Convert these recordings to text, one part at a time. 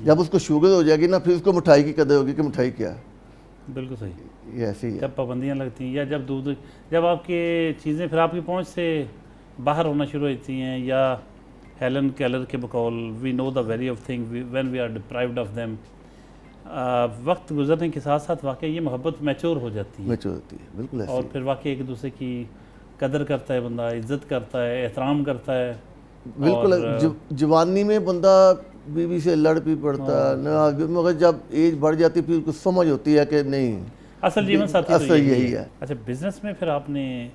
جب اس کو شوگر ہو جائے گی نا پھر اس کو مٹھائی کی قدر ہوگی کہ مٹھائی کیا ہے. بالکل صحیح. یہ ایسے ہی ہے. جب پابندیاں لگتی ہیں یا جب آپ کی چیزیں پھر آپ کی پہنچ سے باہر ہونا شروع ہوتی ہیں, یا ہیلن کیلر کے بقول we know the value of thing when we are deprived of them, وقت گزرنے کے ساتھ ساتھ واقعی یہ محبت میچور ہو جاتی ہے, میچور ہوتی ہے. بالکل ایسے اور ہی. پھر واقعی ایک دوسرے کی قدر کرتا ہے بندہ, عزت کرتا ہے, احترام کرتا ہے. بالکل جوانی میں بندہ بیوی سے لڑ بھی پڑتا ہے نہ, مگر جب ایج بڑھ جاتی پھر کچھ سمجھ ہوتی ہے کہ نہیں اصل جیون ساتھی تو اصل یہی یہی ہے. ہے. اچھا, بزنس میں پھر آپ نے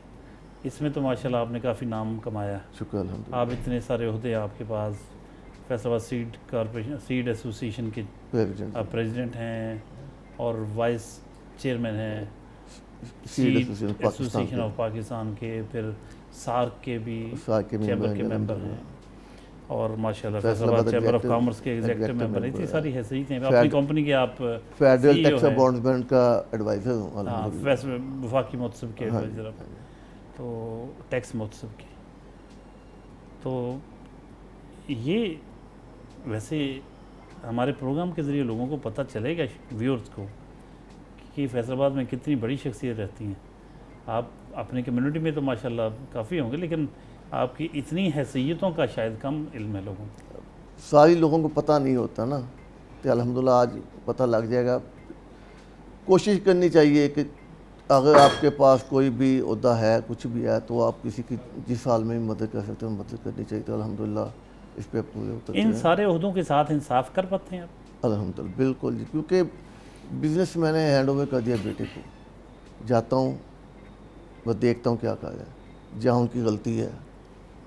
اس میں تو ماشاءاللہ آپ نے کافی نام کمایا. شکر الحمد آپ اتنے سارے عہدے ہیں آپ کے پاس, فیصل آباد سیڈ کارپوریشن سیڈ ایسوسیشن کے للہ. آپ پریزیڈنٹ ہیں اور وائس چیئرمین ہیں seed seed association of Pakistan کے, پھر سارک کے بھی چیمبر کے ممبر ہیں, اور ماشاءاللہ فیصل آباد چیمبر آف کامرس کے ایگزیکٹو ممبر ہیں. اتنی ساری حیثیتیں ہیں اپنی کمپنی کے. آپ فیڈرل ٹیکس بانڈسمنٹ کا ایڈوائزر ہوں. ہاں, وفاقی مہتسب کے ایڈوائزر آپ, تو ٹیکس مہتسب کے. تو یہ ویسے ہمارے پروگرام کے ذریعے لوگوں کو پتہ چلے گا, ویورز کو, کہ فیصل آباد میں کتنی بڑی شخصیت رہتی ہیں. آپ اپنے کمیونٹی میں تو ماشاءاللہ کافی ہوں گے, لیکن آپ کی اتنی حیثیتوں کا شاید کم علم ہے لوگوں کو. ساری لوگوں کو پتہ نہیں ہوتا نا, تو الحمدللہ آج پتہ لگ جائے گا. کوشش کرنی چاہیے کہ اگر آپ کے پاس کوئی بھی عہدہ ہے, کچھ بھی ہے, تو آپ کسی کی جس حال میں بھی مدد کر سکتے ہیں مدد کرنی چاہیے. تو الحمدللہ اس پہ پورے اترتے ہیں. ان سارے عہدوں کے ساتھ انصاف کر پاتے ہیں آپ؟ الحمدللہ بالکل جی, کیونکہ بزنس میں نے ہینڈ اوور کر دیا بیٹے کو. جاتا ہوں بس دیکھتا ہوں کیا کہا جائے, جہاں ان کی غلطی ہے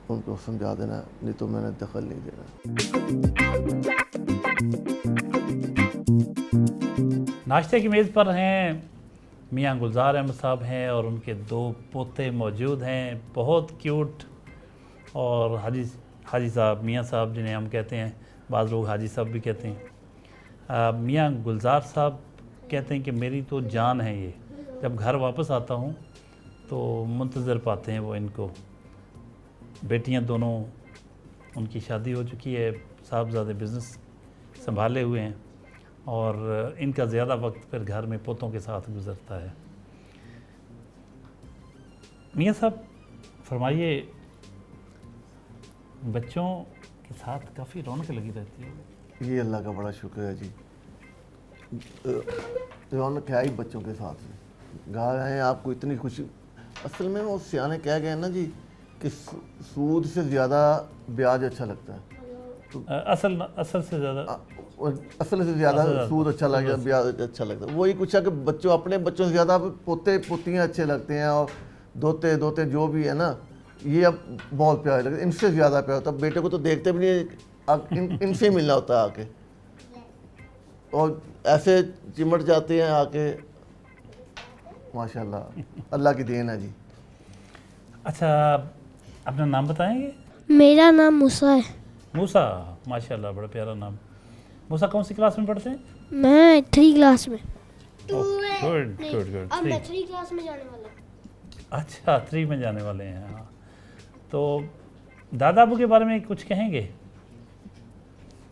ان کو سمجھا دینا, نہیں تو میں نے دخل نہیں دینا. ناشتے کی میز پر ہیں میاں گلزار احمد صاحب ہیں, اور ان کے 2 پوتے موجود ہیں, بہت کیوٹ. اور حاجی صاحب, میاں صاحب جنہیں ہم کہتے ہیں, بعض لوگ حاجی صاحب بھی کہتے ہیں. میاں گلزار صاحب کہتے ہیں کہ میری تو جان ہے یہ, جب گھر واپس آتا ہوں تو منتظر پاتے ہیں وہ ان کو. بیٹیاں دونوں, ان کی شادی ہو چکی ہے, صاحبزادے بزنس سنبھالے ہوئے ہیں, اور ان کا زیادہ وقت پھر گھر میں پوتوں کے ساتھ گزرتا ہے. میاں صاحب فرمائیے, بچوں کے ساتھ کافی رونق لگی رہتی ہے. یہ اللہ کا بڑا شکر ہے جی, رونق ہے ہی بچوں کے ساتھ. گھر ہیں آپ کو اتنی خوشی. اصل میں وہ سیانے کہہ گئے نا جی کہ سود سے زیادہ بیاج اچھا لگتا ہے. اصل سے زیادہ سود اچھا لگتا ہے, بیاج اچھا لگتا ہے. وہی کچھ ہے کہ بچوں, اپنے بچوں سے زیادہ پوتے پوتیاں اچھے لگتے ہیں, اور دوتے جو بھی ہے نا, یہ اب بہت پیارے لگتے ہیں. ان سے زیادہ پیار ہوتا ہے. بیٹے کو تو دیکھتے بھی نہیں, ان سے ہی ملنا ہوتا ہے آ کے, اور ایسے چمٹ جاتے ہیں آ کے. ماشاءاللہ اللہ کی دین ہے جی. اچھا, اپنا نام بتائیں گے؟ میرا نام موسیٰ ہے. موسیٰ, ماشاءاللہ بڑا پیارا نام. موسیٰ کون سی کلاس میں پڑھتے ہیں؟ میں 3 کلاس میں. گڈ. اب میں 3 کلاس میں جانے والا ہوں. اچھا, 3 میں جانے والے ہیں. ہاں, تو دادا ابو کے بارے میں کچھ کہیں گے؟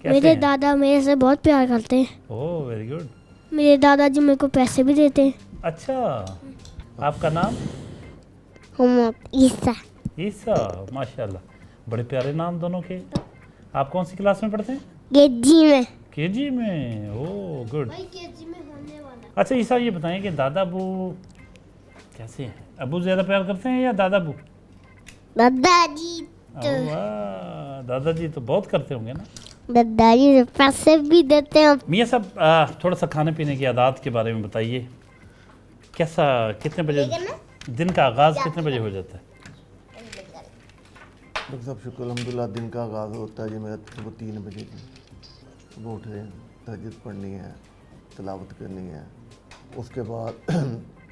میرے دادا میرے سے بہت پیار کرتے ہیں. اوہ ویری گڈ. میرے دادا جی میرے کو پیسے بھی دیتے ہیں. اچھا, آپ کا نام؟ عیسیٰ. عیسیٰ, ماشاءاللہ بڑے پیارے نام دونوں کے. آپ کون سی کلاس میں پڑھتے ہیں؟ کے جی میں. اوہ گڈ. اچھا عیسیٰ, یہ بتائیں کہ دادا ابو کیسے ہیں؟ ابو زیادہ پیار کرتے ہیں یا دادا ابو؟ دادا جی دادا جی تو بہت کرتے ہوں گے نا. دادا جی پیسے بھی دیتے ہیں. میاں صاحب تھوڑا سا کھانے پینے کی عادات کے بارے میں بتائیے. کیسا, کتنے بجے دن کا آغاز کتنے بجے ہو جاتا ہے؟ ڈاکٹر صاحب شکر الحمدللہ, دن کا آغاز ہوتا ہے جی میرا صبح 3 بجے کی. صبح اٹھ رہے ہیں, تہجد پڑھنی ہے, تلاوت کرنی ہے. اس کے بعد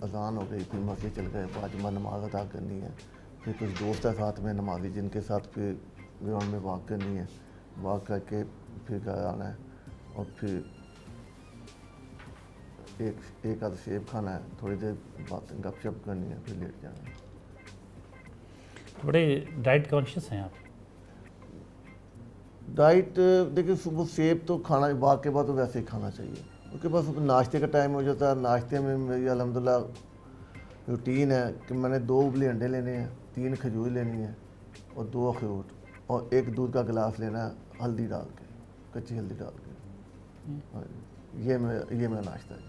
اذان ہو گئی, پھر مسجد چل گئے, 5 نماز ادا کرنی ہے. پھر کچھ دوست ہیں ساتھ میں نمازی, جن کے ساتھ پھر گراؤنڈ میں واک کرنی ہے. واک کر کے پھر گھر آنا ہے, اور پھر ایک آدھ سیب کھانا ہے, تھوڑی دیر بات گپ شپ کرنی ہے, پھر لیٹ جانا ہے. بڑے ڈائٹ کانشیس ہیں آپ. ڈائٹ دیکھیں صبح سیب تو کھانا واک کے بعد تو ویسے ہی کھانا چاہیے، اس کے بعد ناشتے کا ٹائم ہو جاتا ہے. ناشتے میں میری الحمدللہ روٹین ہے کہ میں نے 2 ابلے انڈے لینے ہیں، 3 کھجور لینی ہے اور 2 اخروٹ اور 1 دودھ کا گلاس لینا ہے ہلدی ڈال کے، کچی ہلدی ڈال کے. یہ میرا ناشتہ ہے.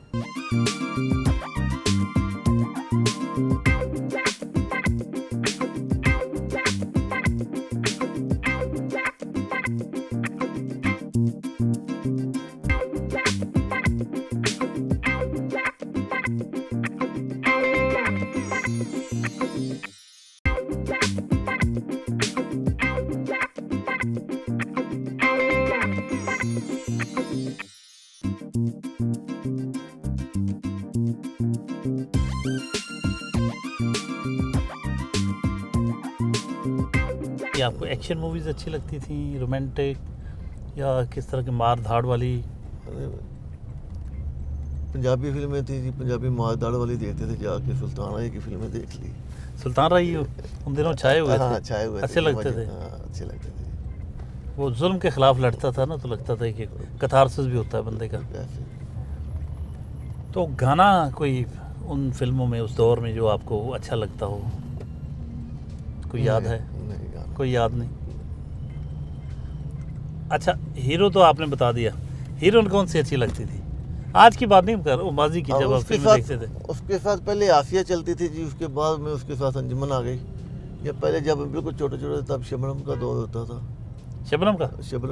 آپ کو ایکشن موویز اچھی لگتی تھیں، رومانٹک یا کس طرح کی مار دھاڑ والی؟ پنجابی فلمیں تھیں جی، پنجابی مار داڑ والی دیکھتے تھے جا کے. سلطان رائی کی فلمیں دیکھ لی. سلطان رائی ان دنوں چھائے ہوئے تھے. ہاں چھائے ہوئے اچھے لگتے تھے. ہاں اچھے لگتے تھے. وہ ظلم کے خلاف لڑتا تھا نا، تو لگتا تھا کہ کتھارسس بھی ہوتا ہے بندے کا. تو گانا کوئی ان فلموں میں اس دور میں جو آپ کو اچھا لگتا ہو، کوئی یاد ہے؟ کوئی یاد نہیں. اچھا ہیرو تو آپ نے بتا دیا، ہیروئن کون سی اچھی لگتی تھی؟ آج کی بات نہیں کر رہا، ماضی کی جب آپ فلمیں دیکھتے تھے. اس کے ساتھ پہلے آسیہ چلتی تھی جی، اس کے بعد میں اس کے ساتھ انجمن آ گئی. یا پہلے جب بالکل چھوٹے چھوٹے تب شبنم کا دور ہوتا تھا. شبنم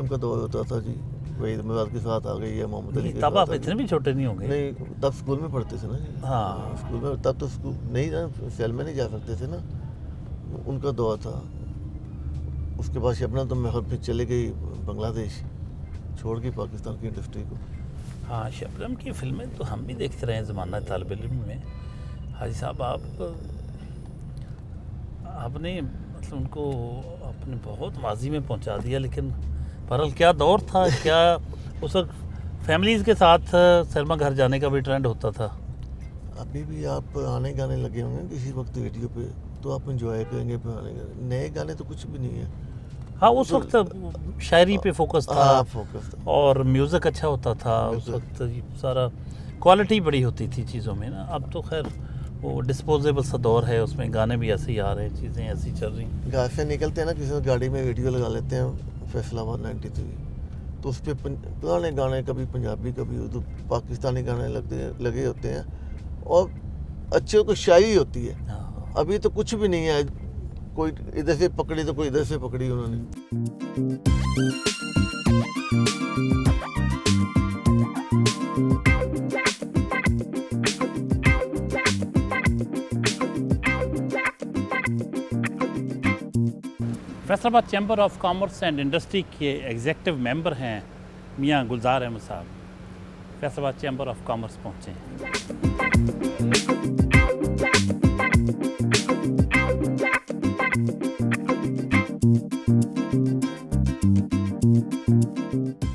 کا دور ہوتا تھا جی. وحید مراد کے ساتھ آ گئی یا محمد علی کے ساتھ. تب آپ اتنے بھی چھوٹے نہیں ہوں گے. نہیں تب اسکول میں پڑھتے تھے نا جی. ہاں اسکول میں تب تو اسکول نہیں، سیل میں نہیں جا سکتے تھے نا. ان کا دور تھا. اس کے بعد شبنم تو میں پھر چلے گئی بنگلہ دیش، چھوڑ گئی پاکستان کی انڈسٹری کو. ہاں شبنم کی فلمیں تو ہم بھی دیکھتے رہے ہیں زمانہ طالب علم میں. حاجی صاحب آپ نے مطلب ان کو اپنے بہت ماضی میں پہنچا دیا. لیکن بہرحال کیا دور تھا، کیا اس وقت فیملیز کے ساتھ سینما گھر جانے کا بھی ٹرینڈ ہوتا تھا. ابھی بھی آپ آنے گانے لگے ہوں گے کسی وقت ریڈیو پہ تو آپ انجوائے کریں گے. پرانے گانے، نئے گانے تو کچھ بھی نہیں ہے. ہاں اس وقت شاعری پہ فوکس تھا اور میوزک اچھا ہوتا تھا. اس وقت سارا کوالٹی بڑی ہوتی تھی چیزوں میں نا. اب تو خیر وہ ڈسپوزیبل سا دور ہے، اس میں گانے بھی ایسے ہی آ رہے ہیں، چیزیں ایسی چل رہی ہیں. گھر سے نکلتے ہیں نا، کسی گاڑی میں ویڈیو لگا لیتے ہیں فیصل آباد 93 تو اس پہ پرانے گانے کبھی پنجابی کبھی اردو پاکستانی گانے لگے ہوتے ہیں اور اچھے کو شاعری ہوتی ہے. ابھی تو کچھ بھی نہیں ہے. کوئی ادھر سے پکڑی تو کوئی ادھر سے پکڑی انہوں نے. فیصل آباد chamber of commerce and industry کے ایگزیکٹو ممبر ہیں میاں گلزار احمد صاحب. فیصل آباد چیمبر آف کامرس پہنچے ہیں.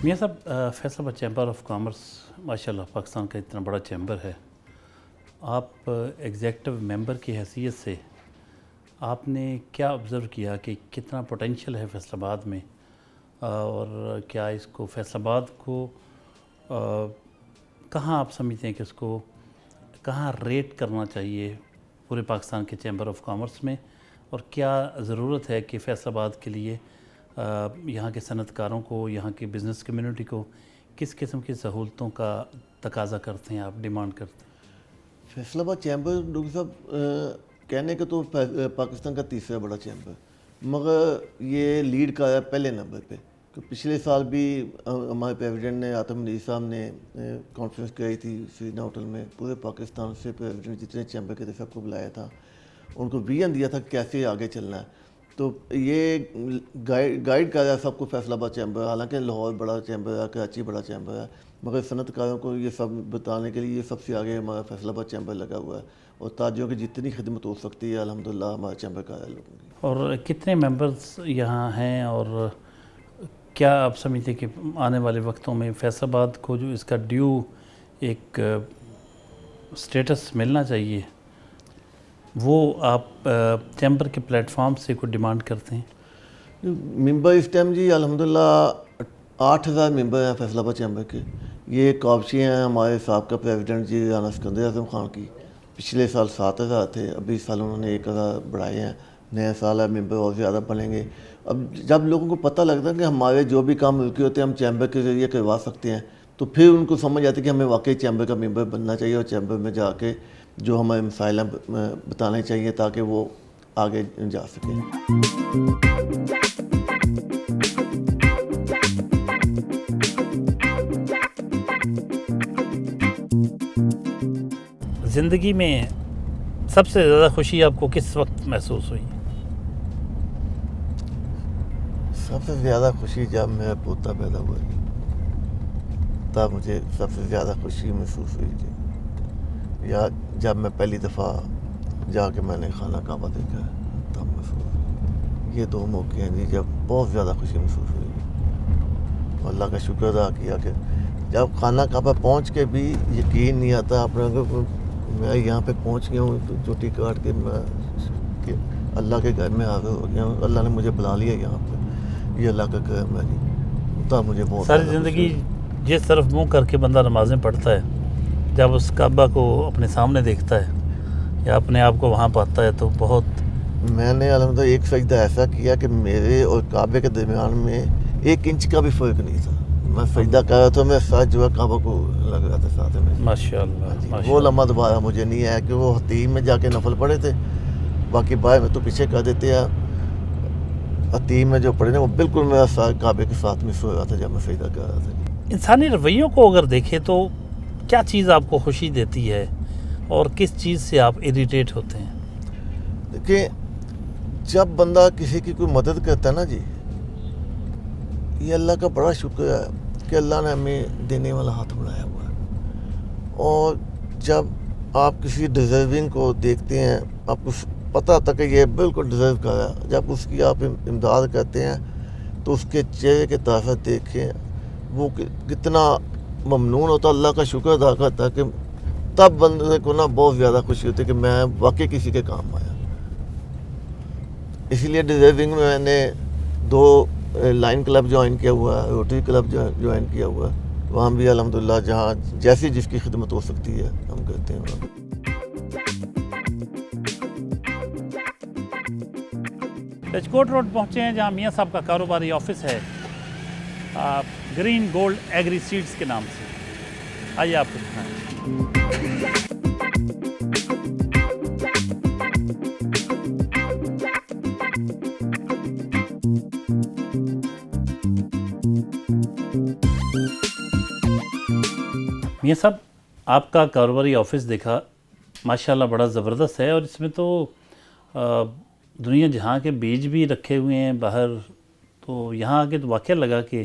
میاں صاحب فیصل آباد چیمبر آف کامرس ماشاء اللہ پاکستان کا اتنا بڑا چیمبر ہے. آپ ایگزیکٹو ممبر کی حیثیت سے آپ نے کیا آبزرو کیا کہ کتنا پوٹینشیل ہے فیصل آباد میں، اور کیا اس کو فیصل آباد کو کہاں آپ سمجھتے ہیں کہ اس کو کہاں ریٹ کرنا چاہیے پورے پاکستان کے چیمبر آف کامرس میں، اور کیا ضرورت ہے کہ فیصل آباد کے لیے یہاں کے صنعت کاروں کو، یہاں کی بزنس کمیونٹی کو کس قسم کی سہولتوں کا تقاضا کرتے ہیں، آپ ڈیمانڈ کرتے ہیں؟ فیصل آباد چیمبر ڈاکٹر صاحب کہنے کا تو پاکستان کا تیسرا بڑا چیمبر، مگر یہ لیڈ کا ہے پہلے نمبر پہ. تو پچھلے سال بھی ہمارے پریزیڈنٹ نے آتم منیر صاحب نے کانفرنس کرائی تھی سرینا ہوٹل میں. پورے پاکستان سے پریزیڈنٹ جتنے چیمبر کے تھے سب کو بلایا تھا، ان کو ویژن دیا تھا کہ کیسے آگے چلنا ہے. تو یہ گائیڈ کر رہا ہے سب کو فیصل آباد چیمبر. حالانکہ لاہور بڑا چیمبر ہے، کراچی بڑا چیمبر ہے، مگر صنعت کاروں کو یہ سب بتانے کے لیے سب سے آگے ہمارا فیصل آباد چیمبر لگا ہوا ہے. اور تاجروں کی جتنی خدمت ہو سکتی ہے الحمدللہ ہمارا چیمبر کر رہا ہے لوگوں کی. اور کتنے ممبرز یہاں ہیں، اور کیا آپ سمجھتے ہیں کہ آنے والے وقتوں میں فیصل آباد کو جو اس کا ڈیو ایک سٹیٹس ملنا چاہیے وہ آپ چیمبر کے پلیٹ فارم سے کوئی ڈیمانڈ کرتے ہیں؟ ممبر اس ٹائم جی الحمدللہ 8,000 ممبر ہیں فیصل آباد چیمبر کے. یہ کابشی ہیں ہمارے سابقہ پریزیڈنٹ جی رانا سکندر اعظم خان کی. پچھلے سال 7,000 تھے, ابھی اس سال انہوں نے 1,000 بڑھائے ہیں. نیا سال ہے, ممبر اور زیادہ بنیں گے. اب جب لوگوں کو پتہ لگتا ہے کہ ہمارے جو بھی کام ملکی ہوتے ہیں ہم چیمبر کے ذریعے کروا سکتے ہیں, تو پھر ان کو سمجھ آتی ہے کہ ہمیں واقعی چیمبر کا ممبر بننا چاہیے اور چیمبر میں جا کے جو ہمارے مسائل ہیں بتانے چاہیے تاکہ وہ آگے جا سکیں. زندگی میں سب سے زیادہ خوشی آپ کو کس وقت محسوس ہوئی؟ سب سے زیادہ خوشی جب میرا پوتا پیدا ہوا جی, تب مجھے سب سے زیادہ خوشی محسوس ہوئی جی. یا جب میں پہلی دفعہ جا کے میں نے خانہ کعبہ دیکھا تب محسوس ہوئی. یہ 2 موقع ہیں جی جب بہت زیادہ خوشی محسوس ہوئی. اور اللہ کا شکر ادا کیا کہ جب خانہ کعبہ پہنچ کے بھی یقین نہیں آتا اپنے کو میں یہاں پہ پہنچ گیا ہوں, چوٹی کاٹ کے میں کہ اللہ کے گھر میں حاضر ہو گیا ہوں, اللہ نے مجھے بلا لیا یہاں پہ. یہ اللہ کا کرم ہے جی. تب مجھے بہت ساری زندگی جس طرف منہ کر کے بندہ نمازیں پڑھتا ہے, جب اس کعبہ کو اپنے سامنے دیکھتا ہے یا اپنے آپ کو وہاں پاتا ہے تو بہت. میں نے الحمدللہ ایک سجدہ ایسا کیا کہ میرے اور کعبے کے درمیان میں 1 انچ کا بھی فرق نہیں تھا. میں سجدہ کر رہا تھا, میں ساتھ جو ہے کعبہ کو لگ رہا تھا ساتھ میں. ماشاء اللہ. وہ لمحہ دوبارہ مجھے نہیں آیا کہ وہ حتیم میں جا کے نفل پڑھے تھے, باقی باہر میں تو پیچھے کر دیتے ہیں. حتیم میں جو پڑھے نا وہ بالکل میرا کعبے کے ساتھ میں سو رہا تھا جب میں سجدہ کر رہا تھا. انسانی رویوں کو اگر دیکھیں تو کیا چیز آپ کو خوشی دیتی ہے اور کس چیز سے آپ اریٹیٹ ہوتے ہیں؟ دیکھیں, جب بندہ کسی کی کوئی مدد کرتا ہے نا جی, یہ اللہ کا بڑا شکر ہے کہ اللہ نے ہمیں دینے والا ہاتھ بڑھایا ہوا ہے. اور جب آپ کسی ڈیزرونگ کو دیکھتے ہیں, آپ کو پتہ تھا کہ یہ بالکل ڈیزرو کر رہا ہے, جب اس کی آپ امداد کرتے ہیں تو اس کے چہرے کے طرف دیکھیں وہ کتنا ممنون ہوتا, اللہ کا شکر ادا کرتا ہے کہ تب بندے کو نا بہت زیادہ خوشی ہوتی ہے کہ میں واقعی کسی کے کام آیا. اسی لیے ڈیزرونگ میں میں نے 2 لائن کلب جوائن کیا ہوا ہے, روٹری کلب جوائن کیا ہوا ہے. وہاں بھی الحمدللہ جہاں جیسی جس کی خدمت ہو سکتی ہے ہم کرتے ہیں وہاں. رجکوٹ روڈ پہنچے ہیں جہاں میاں صاحب کا کاروباری آفس ہے گرین گولڈ ایگری سیڈز کے نام سے. آئیے آپ کو دکھائیں. میاں صاحب, آپ کا کاروباری آفس دیکھا ماشاءاللہ بڑا زبردست ہے, اور اس میں تو دنیا جہاں کے بیج بھی رکھے ہوئے ہیں باہر. تو یہاں آ کے تو واقعہ لگا کہ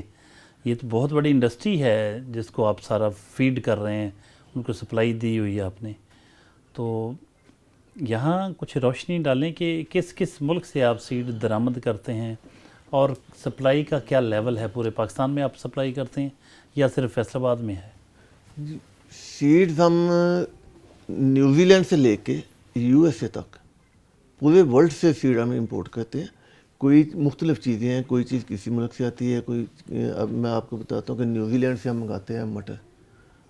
یہ تو بہت بڑی انڈسٹری ہے جس کو آپ سارا فیڈ کر رہے ہیں, ان کو سپلائی دی ہوئی ہے آپ نے. تو یہاں کچھ روشنی ڈالیں کہ کس کس ملک سے آپ سیڈ درآمد کرتے ہیں اور سپلائی کا کیا لیول ہے. پورے پاکستان میں آپ سپلائی کرتے ہیں یا صرف فیصل آباد میں ہے؟ سیڈز ہم نیوزی لینڈ سے لے کے USA تک پورے ورلڈ سے سیڈ ہم امپورٹ کرتے ہیں. کوئی مختلف چیزیں ہیں, کوئی چیز کسی ملک سے آتی ہے, کوئی اب میں آپ کو بتاتا ہوں کہ نیوزی لینڈ سے ہم منگاتے ہیں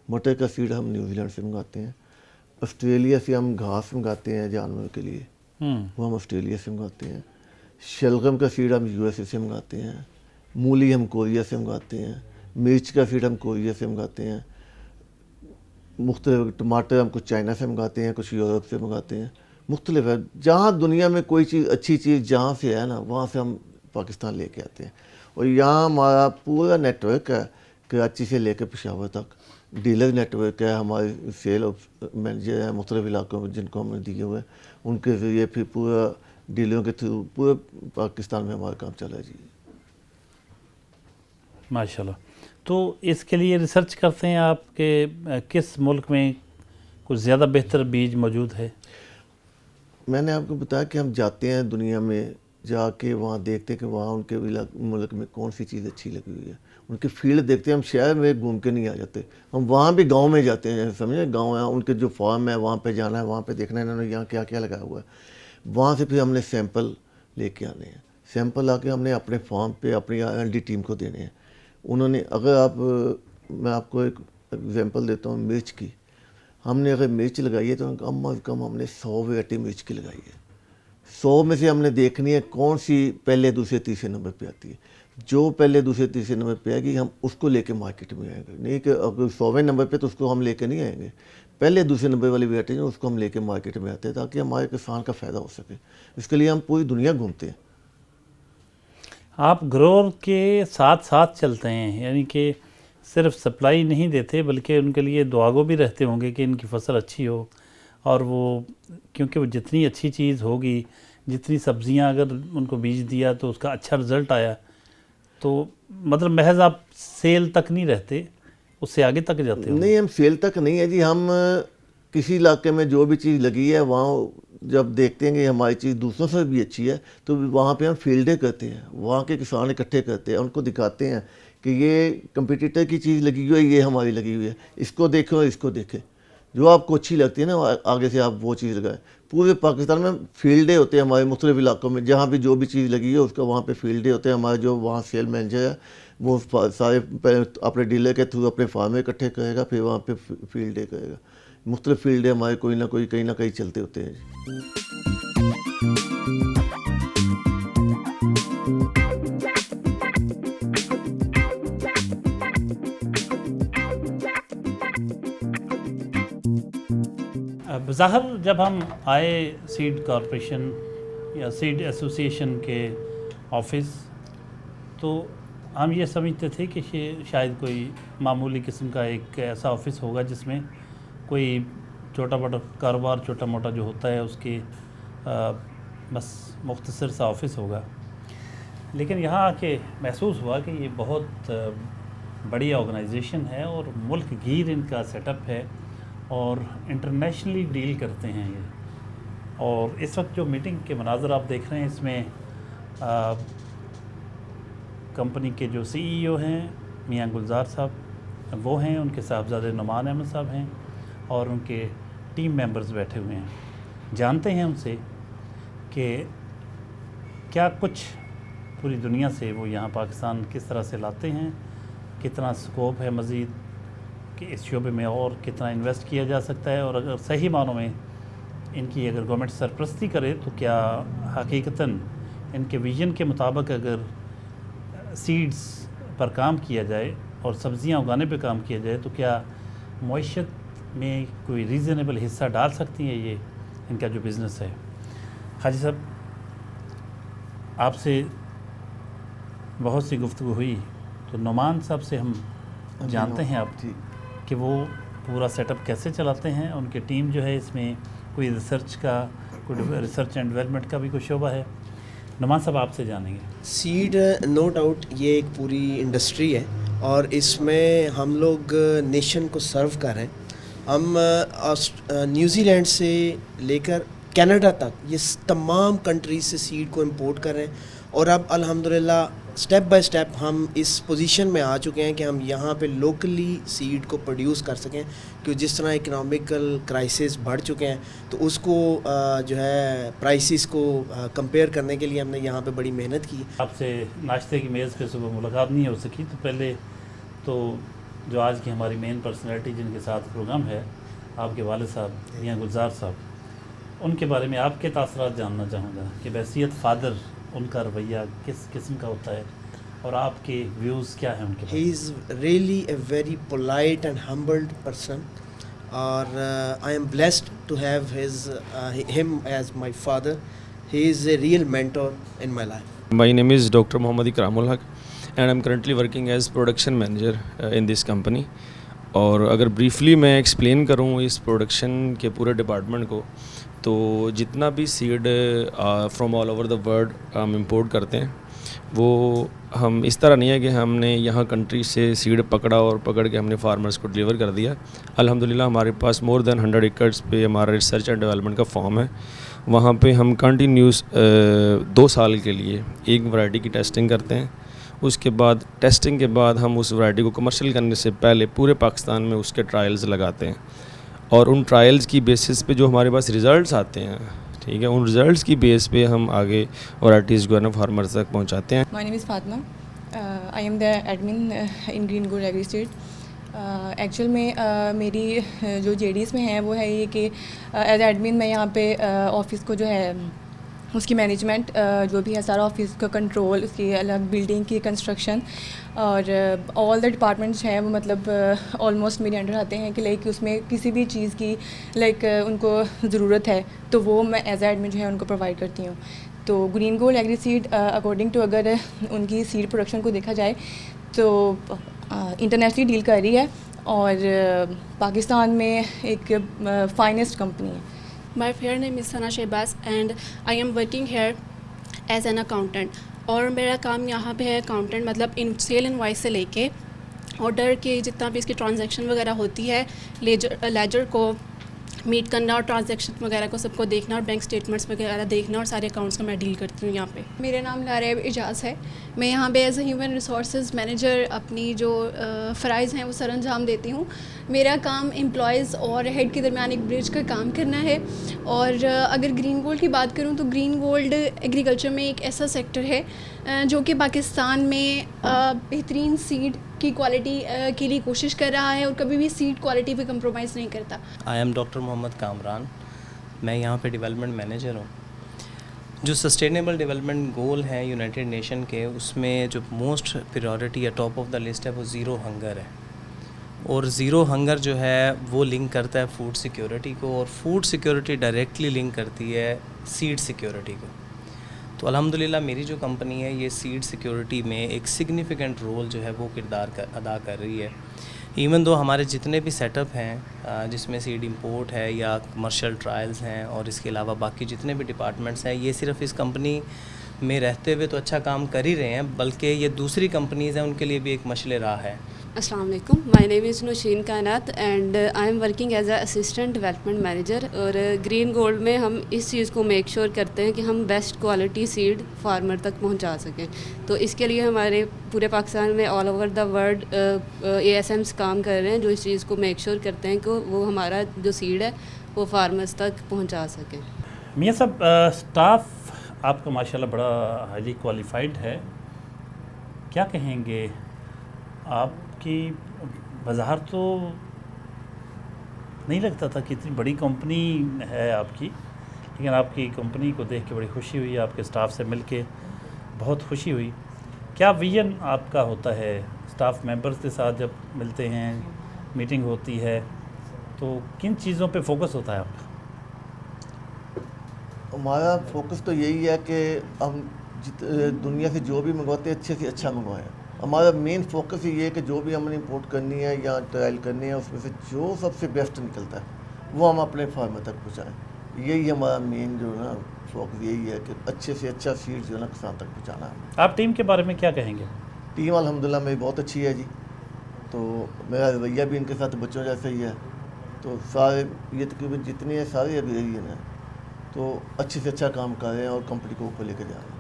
مٹر کا سیڈ ہم نیوزی لینڈ سے منگاتے ہیں. آسٹریلیا سے ہم گھاس منگاتے ہیں جانوروں کے لیے, وہ ہم آسٹریلیا سے منگاتے ہیں. شلغم کا سیڈ ہم USA سے منگاتے ہیں. مولی ہم کوریا سے منگاتے ہیں. مرچ کا سیڈ ہم کوریا سے منگاتے ہیں. مختلف ٹماٹر ہم کچھ چائنا سے منگاتے ہیں, کچھ یورپ سے منگاتے ہیں. مختلف ہے, جہاں دنیا میں کوئی چیز اچھی چیز جہاں سے ہے نا وہاں سے ہم پاکستان لے کے آتے ہیں. اور یہاں ہمارا پورا نیٹ ورک ہے, کراچی سے لے کے پشاور تک ڈیلر نیٹ ورک ہے. ہمارے سیل مینیجر ہیں مختلف علاقوں میں جن کو ہم نے دیے ہوئے ہیں, ان کے ذریعے پھر پورا ڈیلروں کے تھرو پورے پاکستان میں ہمارا کام چلا ہے جی. ماشاءاللہ. تو اس کے لیے ریسرچ کرتے ہیں آپ کہ کس ملک میں کچھ زیادہ بہتر بیج موجود ہے؟ میں نے آپ کو بتایا کہ ہم جاتے ہیں دنیا میں, جا کے وہاں دیکھتے ہیں کہ وہاں ان کے ملک میں کون سی چیز اچھی لگی ہوئی ہے. ان کے فیلڈ دیکھتے ہیں, ہم شہر میں گھوم کے نہیں آ جاتے, ہم وہاں بھی گاؤں میں جاتے ہیں. سمجھے, گاؤں ہیں ان کے جو فارم ہے وہاں پہ جانا ہے, وہاں پہ دیکھنا ہے انہوں نے یہاں کیا کیا لگا ہوا ہے. وہاں سے پھر ہم نے سیمپل لے کے آنے ہیں. سیمپل آ کے ہم نے اپنے فارم پہ اپنی R&D ٹیم کو دینے ہیں. انہوں نے اگر آپ میں آپ کو ایک ایگزامپل دیتا ہوں مرچ کی. ہم نے اگر مرچ لگائی ہے تو کم از کم ہم نے 100 ویرائٹی مرچ کی لگائی ہے. 100 میں سے ہم نے دیکھنی ہے کون سی پہلے دوسرے تیسرے نمبر پہ آتی ہے. جو پہلے دوسرے تیسرے نمبر پہ آئے گی ہم اس کو لے کے مارکیٹ میں آئیں گے. نہیں کہ اگر 100ویں نمبر پہ تو اس کو ہم لے کے نہیں آئیں گے. پہلے دوسرے نمبر والی ویرائٹی اس کو ہم لے کے مارکیٹ میں آتے ہیں تاکہ ہمارے کسان کا فائدہ ہو سکے. اس کے لیے ہم پوری دنیا گھومتے ہیں. آپ گروور کے ساتھ ساتھ چلتے ہیں, یعنی کہ صرف سپلائی نہیں دیتے بلکہ ان کے لیے دعاگو بھی رہتے ہوں گے کہ ان کی فصل اچھی ہو, اور وہ کیونکہ وہ جتنی اچھی چیز ہوگی, جتنی سبزیاں اگر ان کو بیج دیا تو اس کا اچھا رزلٹ آیا, تو مطلب محض آپ سیل تک نہیں رہتے, اس سے آگے تک جاتے ہو. نہیں, ہم سیل تک نہیں ہے جی. ہم کسی علاقے میں جو بھی چیز لگی ہے وہاں جب دیکھتے ہیں کہ ہماری چیز دوسروں سے بھی اچھی ہے تو وہاں پہ ہم فیلڈیں کرتے ہیں, وہاں کے کسان اکٹھے کرتے ہیں, ان کو دکھاتے ہیں کہ یہ کمپیٹیٹر کی چیز لگی ہوئی ہے, یہ ہماری لگی ہوئی ہے, اس کو دیکھو اس کو دیکھیں, جو آپ کو اچھی لگتی ہے نا آگے سے آپ وہ چیز لگائیں. پورے پاکستان میں فیلڈیں ہوتے ہیں ہمارے مختلف علاقوں میں, جہاں بھی جو بھی چیز لگی ہے اس کا وہاں پہ فیلڈیں ہوتے ہیں. ہمارے جو وہاں سیل مینیجر ہے وہ سارے اپنے ڈیلر کے تھرو اپنے فارم اکٹھے کرے گا, پھر وہاں پہ فیلڈیں کرے گا. مختلف فیلڈیں ہمارے کوئی نہ کوئی کہیں نہ کہیں چلتے ہوتے ہیں. بظاہر جب ہم آئے سیڈ کارپوریشن یا سیڈ ایسوسیشن کے آفس تو ہم یہ سمجھتے تھے کہ شاید کوئی معمولی قسم کا ایک ایسا آفس ہوگا جس میں کوئی چھوٹا موٹا کاروبار چھوٹا موٹا جو ہوتا ہے اس کے بس مختصر سا آفس ہوگا. لیکن یہاں آ کے محسوس ہوا کہ یہ بہت بڑی آرگنائزیشن ہے اور ملک گیر ان کا سیٹ اپ ہے اور انٹرنیشنلی ڈیل کرتے ہیں یہ. اور اس وقت جو میٹنگ کے مناظر آپ دیکھ رہے ہیں اس میں کمپنی کے جو سی ای او ہیں میاں گلزار صاحب وہ ہیں, ان کے صاحبزادے نعمان احمد صاحب ہیں اور ان کے ٹیم ممبرز بیٹھے ہوئے ہیں. جانتے ہیں ان سے کہ کیا کچھ پوری دنیا سے وہ یہاں پاکستان کس طرح سے لاتے ہیں, کتنا سکوپ ہے مزید کہ اس شعبے میں اور کتنا انویسٹ کیا جا سکتا ہے, اور اگر صحیح معنوں میں ان کی اگر گورنمنٹ سرپرستی کرے تو کیا حقیقتاً ان کے ویژن کے مطابق اگر سیڈز پر کام کیا جائے اور سبزیاں اگانے پہ کام کیا جائے تو کیا معیشت میں کوئی ریزنیبل حصہ ڈال سکتی ہیں یہ ان کا جو بزنس ہے. حاجی صاحب, آپ سے بہت سی گفتگو ہوئی تو نعمان صاحب سے ہم جانتے ہیں آپ کہ وہ پورا سیٹ اپ کیسے چلاتے ہیں. ان کی ٹیم جو ہے اس میں کوئی ریسرچ کا, کوئی ریسرچ اینڈ ڈیولپمنٹ کا بھی کوئی شعبہ ہے. نعمان صاحب آپ سے جانیں گے. سیڈ نو ڈاؤٹ یہ ایک پوری انڈسٹری ہے اور اس میں ہم لوگ نیشن کو سرو کر رہے ہیں. ہم نیوزی لینڈ سے لے کر کینیڈا تک یہ تمام کنٹریز سے سیڈ کو امپورٹ کر رہے ہیں, اور اب الحمدللہ سٹیپ بائی سٹیپ ہم اس پوزیشن میں آ چکے ہیں کہ ہم یہاں پہ لوکلی سیڈ کو پروڈیوس کر سکیں. کہ جس طرح اکنامیکل کرائسس بڑھ چکے ہیں تو اس کو جو ہے پرائسز کو کمپیئر کرنے کے لیے ہم نے یہاں پہ بڑی محنت کی. آپ سے ناشتے کی میز پہ صبح ملاقات نہیں ہو سکی, تو پہلے تو جو آج کی ہماری مین پرسنالٹی جن کے ساتھ پروگرام ہے آپ کے والد صاحب میاں گلزار صاحب, ان کے بارے میں آپ کے تاثرات جاننا چاہوں گا کہ بحیثیت فادر ان کا رویہ کس قسم کا ہوتا ہے اور آپ کے ویوز کیا ہیں ان کے. He is really a very polite and humbled person, اور I am blessed to have him as my father. He is a real mentor in my life. My name is Dr. Mohammad Ikram ul Haq and I'm currently working as production manager in this company. اور اگر briefly میں explain کروں اس production کے پورے department کو, تو جتنا بھی seed from all over the world ہم امپورٹ کرتے ہیں وہ ہم اس طرح نہیں ہے کہ ہم نے یہاں کنٹری سے سیڈ پکڑا اور پکڑ کے ہم نے فارمرز کو ڈلیور کر دیا. الحمدللہ ہمارے پاس مور دین 100 ایکڑس پہ ہمارا ریسرچ اینڈ ڈیولپمنٹ کا فارم ہے. وہاں پہ ہم کنٹینیوس 2 سال کے لیے ایک ورائٹی کی ٹیسٹنگ کرتے ہیں. اس کے بعد ٹیسٹنگ کے بعد ہم اس ورائٹی کو کمرشل کرنے سے پہلے پورے پاکستان میں اس کے ٹرائلز لگاتے ہیں, اور ان ٹرائلز کی بیسس پہ جو ہمارے پاس ریزلٹس آتے ہیں, ٹھیک ہے, ان ریزلٹس کی بیس پہ ہم آگے ورائٹیز جو ہے نا فارمرز تک پہنچاتے ہیں. My name is Fatma I am the admin in Green Gold Agri Seed. Actual میں میری جو JDs میں ہے وہ ہے یہ کہ ایز ایڈمن میں یہاں پہ آفس کو جو ہے اس کی مینجمنٹ جو بھی ہے سارا آفس کا کنٹرول، اس کی الگ بلڈنگ کی کنسٹرکشن اور آل دا ڈپارٹمنٹس ہیں وہ مطلب آلموسٹ میرے انڈر آتے ہیں کہ لائک اس میں کسی بھی چیز کی لائک ان کو ضرورت ہے تو وہ میں ایز اے ایڈمن جو ہے ان کو پرووائڈ کرتی ہوں. تو green gold agri seed according to اگر ان کی سیڈ پروڈکشن کو دیکھا جائے تو انٹرنیشنلی ڈیل کر رہی ہے اور پاکستان میں ایک فائنسٹ کمپنی ہے. My fair name is Sana Shehbaz and I am working here as an accountant. اور میرا کام یہاں پہ ہے اکاؤنٹنٹ، مطلب سیل انوائس سے لے کے آرڈر کے جتنا بھی اس کی ٹرانزیکشن وغیرہ ہوتی ہے، لیجر کو میٹ کرنا اور ٹرانزیکشن وغیرہ کو سب کو دیکھنا اور بینک اسٹیٹمنٹس وغیرہ دیکھنا اور سارے اکاؤنٹس کا میں ڈیل کرتی ہوں یہاں پہ. میرا نام لاریب اعجاز ہے. میں یہاں پہ as a human resources manager اپنی جو فرائض ہیں وہ سر انجام دیتی ہوں. میرا کام امپلائیز اور ہیڈ کے درمیان ایک برج کا کام کرنا ہے. اور اگر گرین گولڈ کی بات کروں تو گرین گولڈ ایگریکلچر میں ایک ایسا سیکٹر ہے جو کہ پاکستان میں بہترین سیڈ کی کوالٹی کے لیے کوشش کر رہا ہے اور کبھی بھی سیڈ کوالٹی پہ کمپرومائز نہیں کرتا. آئی ایم ڈاکٹر محمد کامران. میں یہاں پہ ڈیولپمنٹ مینیجر ہوں. جو سسٹینیبل ڈیولپمنٹ گول ہیں یونائٹڈ نیشن کے، اس میں جو موسٹ پریورٹی یا ٹاپ آف دا لسٹ ہے وہ زیرو ہنگر ہے. اور زیرو ہنگر جو ہے وہ لنک کرتا ہے فوڈ سیکیورٹی کو، اور فوڈ سیکیورٹی ڈائریکٹلی لنک کرتی ہے سیڈ سیکیورٹی کو. تو الحمدللہ میری جو کمپنی ہے یہ سیڈ سیکیورٹی میں ایک سگنیفیکنٹ رول جو ہے وہ کردار ادا کر رہی ہے. ایون دو ہمارے جتنے بھی سیٹ اپ ہیں جس میں سیڈ امپورٹ ہے یا کمرشل ٹرائلز ہیں اور اس کے علاوہ باقی جتنے بھی ڈپارٹمنٹس ہیں، یہ صرف اس کمپنی میں رہتے ہوئے تو اچھا کام کر ہی رہے ہیں، بلکہ یہ دوسری کمپنیز ہیں ان کے لیے بھی ایک مشعل راہ ہے. السلام علیکم. مائی نیم از نوشین کائنات and I am working as a assistant development manager. اور گرین گولڈ میں ہم اس چیز کو میک شیور کرتے ہیں کہ ہم بیسٹ کوالٹی سیڈ فارمر تک پہنچا سکیں. تو اس کے لیے ہمارے پورے پاکستان میں آل اوور دا ورلڈ ASMs کام کر رہے ہیں جو اس چیز کو میک شیور کرتے ہیں کہ وہ ہمارا جو سیڈ ہے وہ فارمرز تک پہنچا سکیں. میاں صاحب، اسٹاف آپ کا ماشاءاللہ بڑا ہائیلی کوالیفائڈ ہے. کیا کہیں گے آپ کی بظاہر تو نہیں لگتا تھا کہ اتنی بڑی کمپنی ہے آپ کی، لیکن آپ کی کمپنی کو دیکھ کے بڑی خوشی ہوئی، آپ کے اسٹاف سے مل کے بہت خوشی ہوئی. کیا ویژن آپ کا ہوتا ہے اسٹاف ممبرز کے ساتھ جب ملتے ہیں، میٹنگ ہوتی ہے، تو کن چیزوں پہ فوکس ہوتا ہے آپ کا؟ ہمارا فوکس تو یہی ہے کہ ہم دنیا سے جو بھی منگواتے ہیں اچھے سے اچھا منگوائیں. ہمارا مین فوکس یہ ہے کہ جو بھی ہم نے امپورٹ کرنی ہے یا ٹرائل کرنی ہے اس میں سے جو سب سے بیسٹ نکلتا ہے وہ ہم اپنے فارمر تک پہنچائیں. یہی ہمارا مین جو ہے نا فوکس یہی ہے کہ اچھے سے اچھا سیڈ جو ہے نا کسان تک پہنچانا ہے. آپ ٹیم کے بارے میں کیا کہیں گے؟ ٹیم الحمدللہ میری بہت اچھی ہے جی. تو میرا رویہ بھی ان کے ساتھ بچوں جیسا ہی ہے. تو سارے یہ تقریباً جتنے ہیں سارے ابھی رہی ہیں تو اچھے سے اچھا کام کر رہے ہیں اور کمپنی کو اوپر لے کے جا رہے ہیں.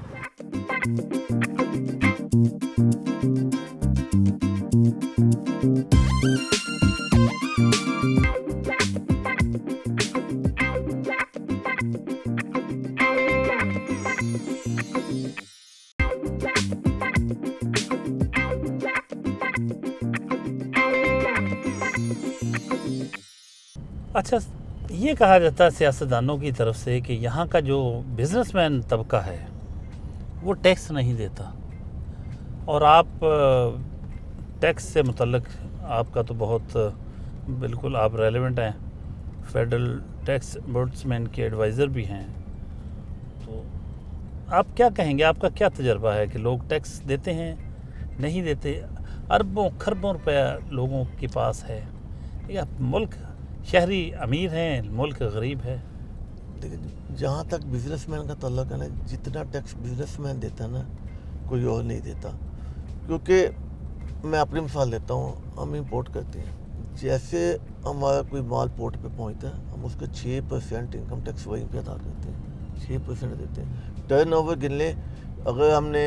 اچھا، یہ کہا جاتا ہے سیاستدانوں کی طرف سے کہ یہاں کا جو بزنس مین طبقہ ہے وہ ٹیکس نہیں دیتا، اور آپ ٹیکس سے متعلق آپ کا تو بہت بالکل آپ ریلیونٹ ہیں، فیڈرل ٹیکس بورڈسمین کے ایڈوائزر بھی ہیں. تو آپ کیا کہیں گے، آپ کا کیا تجربہ ہے کہ لوگ ٹیکس دیتے ہیں نہیں دیتے؟ اربوں خربوں روپیہ لوگوں کے پاس ہے، یا ملک شہری امیر ہیں، ملک غریب ہے؟ دیکھیں، جہاں تک بزنس مین کا تعلق ہے نا، جتنا ٹیکس بزنس مین دیتا ہے نا کوئی اور نہیں دیتا. کیونکہ میں اپنی مثال دیتا ہوں، ہم امپورٹ کرتے ہیں، جیسے ہمارا کوئی مال پورٹ پہ پہنچتا ہے ہم اس کا 6% انکم ٹیکس وہیں پہ ادا کرتے ہیں، 6% دیتے ہیں. ٹرن اوور گن لیں، اگر ہم نے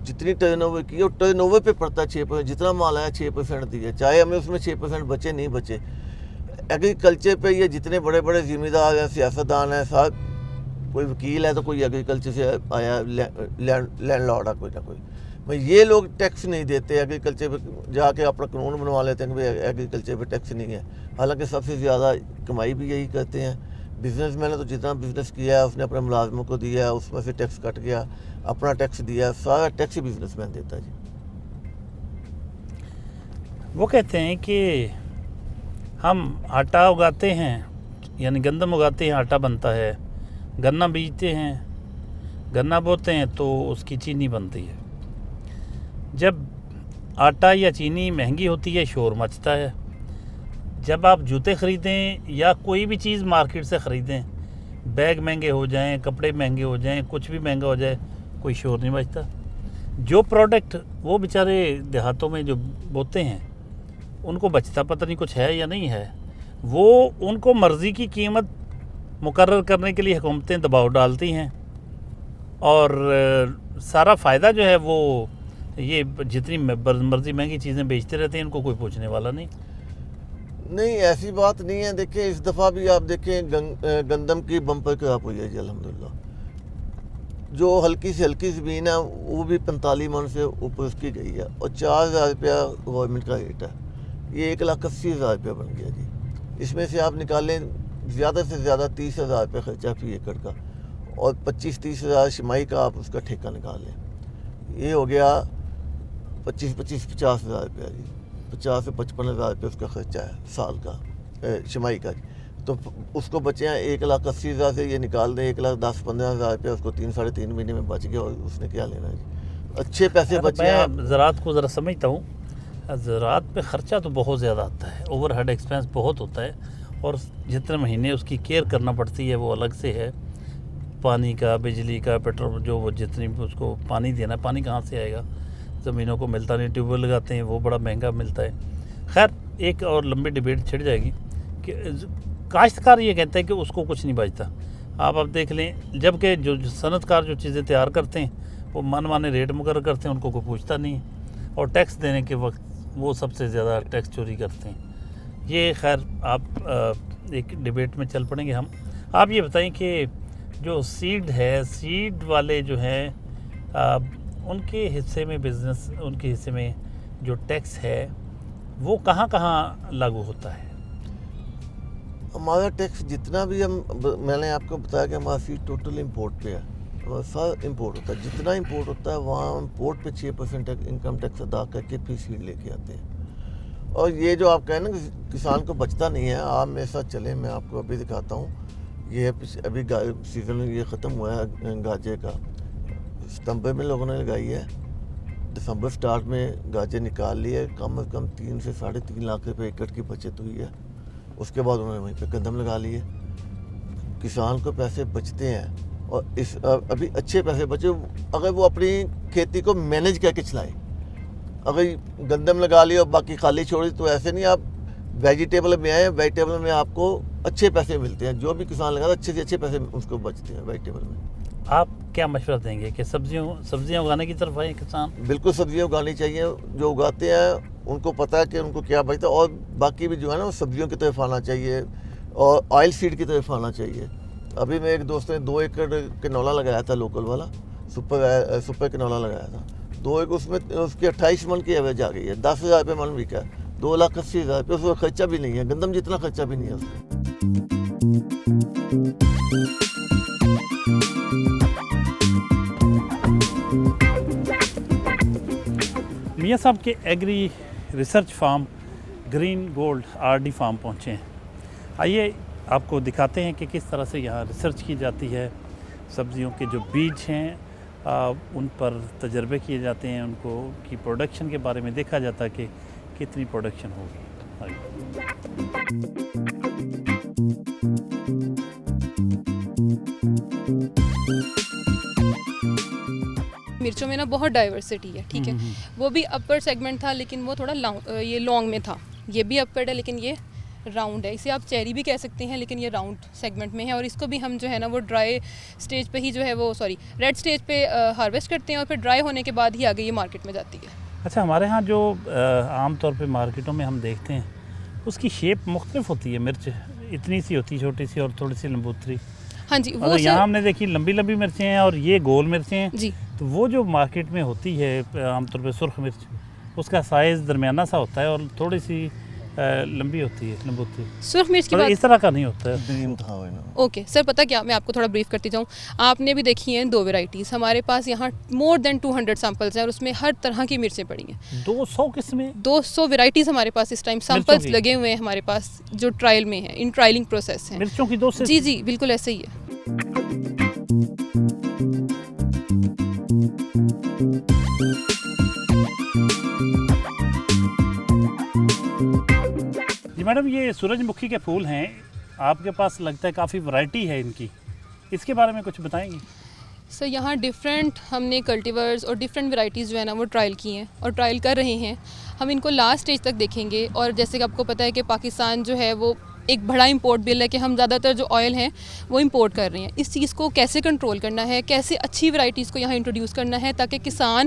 جتنی ٹرن اوور کی اور ٹرن اوور پہ پڑتا ہے 6%، جتنا مال آیا 6% دیا، چاہے ہمیں اس میں 6% بچے نہیں بچے. ایگریکلچر پہ یہ جتنے بڑے بڑے ذمہ دار ہیں، سیاستدان ہیں، کوئی وکیل ہے تو کوئی ایگریکلچر سے آیا، لینڈ لارڈ ہے کوئی نہ کوئی. بھائی یہ لوگ ٹیکس نہیں دیتے ایگریکلچر پہ، جا کے اپنا قانون بنوا لیتے ہیں کہ بھائی ایگریکلچر پہ ٹیکس نہیں ہے، حالانکہ سب سے زیادہ کمائی بھی یہی کرتے ہیں۔ بزنس مین نے تو جتنا بزنس کیا ہے اس نے اپنے ملازموں کو دیا ہے، اس میں سے ٹیکس کٹ گیا، اپنا ٹیکس دیا، سارا ٹیکس ہی بزنس مین دیتا ہے جی۔ وہ کہتے ہیں کہ ہم آٹا اگاتے ہیں، یعنی گندم اگاتے ہیں، آٹا بنتا ہے، گنا بیجتے ہیں، گنا بوتے ہیں تو اس کی چینی بنتی ہے۔ جب آٹا یا چینی مہنگی ہوتی ہے شور مچتا ہے۔ جب آپ جوتے خریدیں یا کوئی بھی چیز مارکیٹ سے خریدیں، بیگ مہنگے ہو جائیں، کپڑے مہنگے ہو جائیں، کچھ بھی مہنگا ہو جائے، کوئی شور نہیں بچتا۔ جو پروڈکٹ وہ بیچارے دیہاتوں میں جو بوتے ہیں ان کو بچتا پتہ نہیں کچھ ہے یا نہیں ہے، وہ ان کو مرضی کی قیمت مقرر کرنے کے لیے حکومتیں دباؤ ڈالتی ہیں، اور سارا فائدہ جو ہے وہ یہ جتنی مرضی مہنگی چیزیں بیچتے رہتے ہیں، ان کو کوئی پوچھنے والا نہیں، ایسی بات نہیں ہے۔ دیکھیں اس دفعہ بھی آپ دیکھیں گندم کی بمپر کراپ ہوئی ہے جی الحمدللہ۔ جو ہلکی سے ہلکی زمین ہے وہ بھی 45 من سے اوپر اس کی گئی ہے، اور 4000 روپیہ گورنمنٹ کا ریٹ ہے، یہ 1,80,000 روپیہ بن گیا جی۔ اس میں سے آپ نکالیں زیادہ سے زیادہ 30,000 روپیہ خرچہ فی ایکڑ کا، اور 25-30,000 شمائی کا آپ اس کا ٹھیکہ نکال لیں، یہ ہو گیا 50,000 روپیہ جی۔ 50,000 سے 55,000 روپیہ اس کا خرچہ ہے سال کا شمائی کا جی۔ تو اس کو بچے ہیں 1,80,000 سے، یہ نکال دیں 1,10-15,000 روپیہ اس کو 3-3.5 مہینے میں بچ گیا، اور اس نے کیا لینا ہے جی، اچھے پیسے بچے ہیں۔ میں زراعت کو ذرا سمجھتا ہوں، زراعت پہ خرچہ تو بہت زیادہ آتا ہے، اوور ہیڈ ایکسپینس بہت ہوتا ہے، اور جتنے مہینے اس کی کیئر کرنا پڑتی ہے وہ الگ سے ہے، پانی کا، بجلی کا، پیٹرول، جو وہ جتنی اس کو پانی دینا ہے، پانی کہاں سے آئے گا، زمینوں کو ملتا نہیں، ٹیوب ویل لگاتے ہیں وہ بڑا مہنگا ملتا ہے۔ خیر ایک اور لمبی ڈیبیٹ چھڑ جائے گی کہ کاشتکار یہ کہتا ہے کہ اس کو کچھ نہیں بچتا۔ آپ اب دیکھ لیں، جب کہ جو صنعت کار جو چیزیں تیار کرتے ہیں وہ من مانے ریٹ مقرر کرتے ہیں، ان کو کوئی پوچھتا نہیں ہے، اور ٹیکس دینے کے وقت وہ سب سے زیادہ ٹیکس چوری کرتے ہیں۔ یہ خیر آپ ایک ڈیبیٹ میں چل پڑیں گے ہم۔ آپ یہ بتائیں کہ جو سیڈ ہے، سیڈ والے جو ہیں ان کے حصے میں بزنس، ان کے حصے میں جو ٹیکس ہے وہ کہاں کہاں لاگو ہوتا ہے؟ ہمارا ٹیکس جتنا بھی میں نے آپ کو بتایا کہ ہمارا فیڈ ٹوٹل امپورٹ پہ ہے، سارا امپورٹ ہوتا ہے، جتنا امپورٹ ہوتا ہے وہاں امپورٹ پہ 6% انکم ٹیکس ادا کر کے پھر فیڈ لے کے آتے ہیں۔ اور یہ جو آپ کہیں نا کہ کسان کو بچتا نہیں ہے، آپ میرے ساتھ چلیں، میں آپ کو ابھی دکھاتا ہوں۔ یہ ابھی سیزن یہ ختم ہوا ہے گاجر کا، ستمبر میں لوگوں نے لگائی ہے، دسمبر سٹارٹ میں گاجر نکال لی ہے، کم از کم 3 سے 3.5 لاکھ روپے ایکڑ کی بچت ہوئی ہے۔ اس کے بعد انہوں نے وہیں پہ گندم لگا لی ہے۔ کسان کو پیسے بچتے ہیں، اور ابھی اچھے پیسے بچے اگر وہ اپنی کھیتی کو مینیج کر کے چلائے۔ اگر گندم لگا لی اور باقی خالی چھوڑی تو ایسے نہیں، آپ ویجیٹیبل میں آئے، ویجیٹیبل میں آپ کو اچھے پیسے ملتے ہیں، جو بھی کسان لگا اچھے سے اچھے پیسے اس کو بچتے ہیں ویجیٹیبل میں۔ آپ کیا مشورہ دیں گے کہ سبزیاں اگانے کی طرف آئیں کسان؟ بالکل سبزیاں اگانی چاہیے، جو اگاتے ہیں ان کو پتہ ہے کہ ان کو کیا بچتا ہے، اور باقی بھی جو ہے نا وہ سبزیوں کی طرف آنا چاہیے، اور آئل سیڈ کی طرف آنا چاہیے۔ ابھی میں ایک دوست نے 2 ایکڑ کنولا لگایا تھا، لوکل والا سپر کنولا لگایا تھا، 2 ایکڑ، اس میں اس کی 28 من کی ایوریج آ گئی ہے، 10,000 روپے من بکا ہے، 2,80,000 روپے، اس کا خرچہ بھی نہیں ہے، گندم جتنا خرچہ بھی نہیں ہے اس کا۔ میاں صاحب کے agri research farm green gold RD farm پہنچے ہیں۔ آئیے آپ کو دکھاتے ہیں کہ کس طرح سے یہاں ریسرچ کی جاتی ہے، سبزیوں کے جو بیج ہیں ان پر تجربے کیے جاتے ہیں، ان کو کی پروڈکشن کے بارے میں دیکھا جاتا ہے کہ کتنی پروڈکشن ہوگی۔ مرچوں میں نا بہت ڈائیورسٹی ہے، ٹھیک ہے، وہ بھی اپر سیگمنٹ تھا لیکن وہ تھوڑا یہ لانگ میں تھا، یہ بھی اپر ہے لیکن یہ راؤنڈ ہے، اسے آپ چیری بھی کہہ سکتے ہیں لیکن یہ راؤنڈ سیگمنٹ میں ہے، اور اس کو بھی ہم جو ہے نا وہ ڈرائی سٹیج پہ ہی جو ہے وہ ریڈ سٹیج پہ ہارویسٹ کرتے ہیں، اور پھر ڈرائی ہونے کے بعد ہی آگے یہ مارکیٹ میں جاتی ہے۔ اچھا، ہمارے ہاں جو عام طور پہ مارکیٹوں میں ہم دیکھتے ہیں اس کی شیپ مختلف ہوتی ہے، مرچ اتنی سی ہوتی ہے چھوٹی سی اور تھوڑی سی لمبوتری۔ ہاں جی، وہ یہاں ہم نے دیکھی لمبی لمبی مرچیں ہیں اور یہ گول مرچیں ہیں، جی تو وہ جو مارکیٹ میں ہوتی ہے عام طور پہ سرخ مرچ، اس کا سائز درمیانہ سا ہوتا ہے اور تھوڑی سی لمبی ہوتی ہے، سرخ مرچ کی اس بات طرح کا نہیں ہوتا ہے. ڈریم تھا وہ نا. اوکے سر، پتہ کیا میں آپ کو تھوڑا بریف کرتی جاؤں. آپ نے بھی دیکھی ہیں 2 ویرائٹیز، ہمارے پاس یہاں مور دین 200 سیمپلز ہیں اور اس میں ہر طرح کی مرچیں پڑی ہیں. 200 قسمیں، 200 ویرائٹیز ہمارے پاس اس ٹائم سیمپلز لگے ہوئے ہیں ہمارے پاس جو ٹرائل میں ہیں، ان ٹرائلنگ پروسیس ہیں مرچوں کی 200. جی جی بالکل ایسے ہی ہے. جی میڈم، یہ سورج مکھی کے پھول ہیں، آپ کے پاس لگتا ہے کافی ورائٹی ہے ان کی، اس کے بارے میں کچھ بتائیں گی؟ سر یہاں ڈفرینٹ ہم نے کلٹیورز اور ڈفرینٹ ورائٹیز جو ہے نا وہ ٹرائل کی ہیں اور ٹرائل کر رہے ہیں. ہم ان کو لاسٹ اسٹیج تک دیکھیں گے. اور جیسے کہ آپ کو پتہ ہے کہ پاکستان جو ہے وہ ایک بڑا امپورٹ بل ہے کہ ہم زیادہ تر جو آئل ہیں وہ امپورٹ کر رہے ہیں. اس چیز کو کیسے کنٹرول کرنا ہے، کیسے اچھی ورائٹیز کو یہاں انٹروڈیوس کرنا ہے تاکہ کسان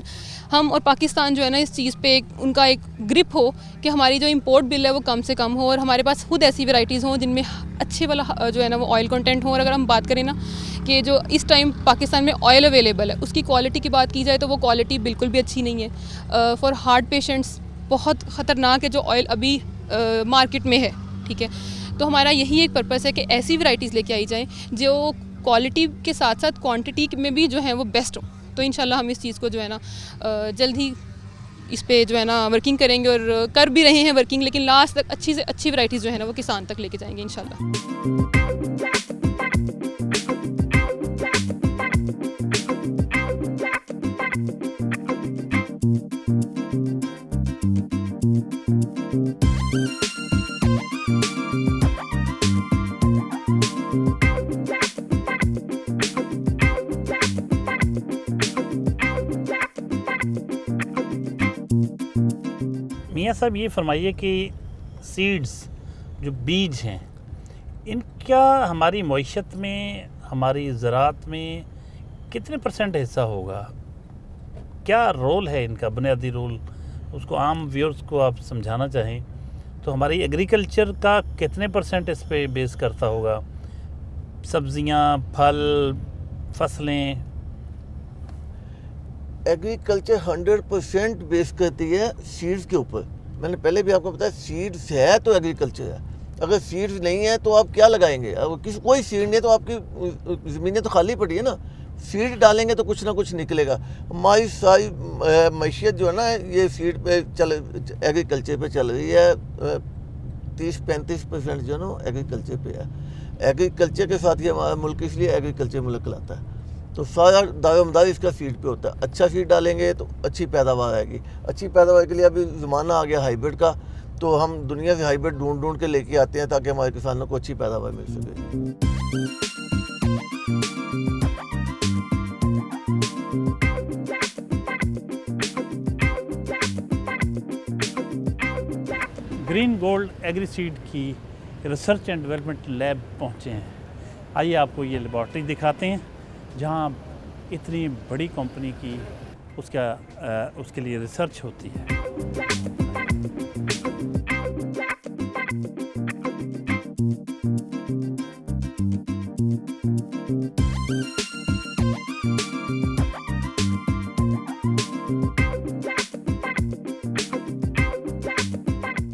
ہم اور پاکستان جو ہے نا اس چیز پہ ان کا ایک گرپ ہو کہ ہماری جو امپورٹ بل ہے وہ کم سے کم ہو اور ہمارے پاس خود ایسی ورائٹیز ہوں جن میں اچھے والا جو ہے نا وہ آئل کنٹینٹ ہو. اور اگر ہم بات کریں نا کہ جو اس ٹائم پاکستان میں آئل اویلیبل ہے اس کی کوالٹی کی بات کی جائے تو وہ کوالٹی بالکل بھی اچھی نہیں ہے. فار ہارٹ پیشنٹس بہت خطرناک ہے جو آئل ابھی مارکیٹ میں ہے. ٹھیک ہے، تو ہمارا یہی ایک پرپس ہے کہ ایسی ورائٹیز لے کے آئی جائیں جو کوالٹی کے ساتھ ساتھ کوانٹٹی میں بھی جو ہیں وہ بیسٹ ہو. تو انشاءاللہ ہم اس چیز کو جو ہے نا جلد ہی اس پہ جو ہے نا ورکنگ کریں گے اور کر بھی رہے ہیں ورکنگ، لیکن لاسٹ تک اچھی سے اچھی ورائٹیز جو ہے نا وہ کسان تک لے کے جائیں گے انشاءاللہ. میاں صاحب یہ فرمائیے کہ سیڈز جو بیج ہیں ان کا ہماری معیشت میں، ہماری زراعت میں کتنے % حصہ ہوگا؟ کیا رول ہے ان کا، بنیادی رول؟ اس کو عام ویورز کو آپ سمجھانا چاہیں تو ہماری ایگریکلچر کا کتنے % اس پہ بیس کرتا ہوگا؟ سبزیاں، پھل، فصلیں. ایگریکلچر 100% بیس کرتی ہے سیڈز کے اوپر. میں نے پہلے بھی آپ کو بتایا سیڈز ہے تو ایگریکلچر ہے. اگر سیڈز نہیں ہے تو آپ کیا لگائیں گے؟ اگر کوئی سیڈ نہیں ہے تو آپ کی زمینیں تو خالی پڑی ہے نا. سیڈ ڈالیں گے تو کچھ نہ کچھ نکلے گا. ہماری ساری معیشت جو ہے نا یہ سیڈ پہ ایگریکلچر پہ چل رہی ہے. 30-35% جو ہے نا ایگریکلچر پہ ہے. ایگریکلچر کے ساتھ ہی ہمارا ملک اس لیے ایگریکلچر ملک کہلاتا ہے. تو سارا دار و مدار اس کا سیڈ پہ ہوتا ہے. اچھا سیڈ ڈالیں گے تو اچھی پیداوار آئے گی. اچھی پیداوار کے لیے ابھی زمانہ آ گیا ہائیبرڈ کا، تو ہم دنیا سے ہائیبرڈ ڈھونڈ کے لے کے آتے ہیں تاکہ ہمارے کسانوں کو اچھی پیداوار مل سکے. گرین گولڈ ایگری سیڈ کی ریسرچ اینڈ ڈیولپمنٹ لیب پہنچے ہیں. آئیے آپ کو یہ لیبارٹری دکھاتے ہیں جہاں اتنی بڑی کمپنی کی اس کے لیے ریسرچ ہوتی ہے.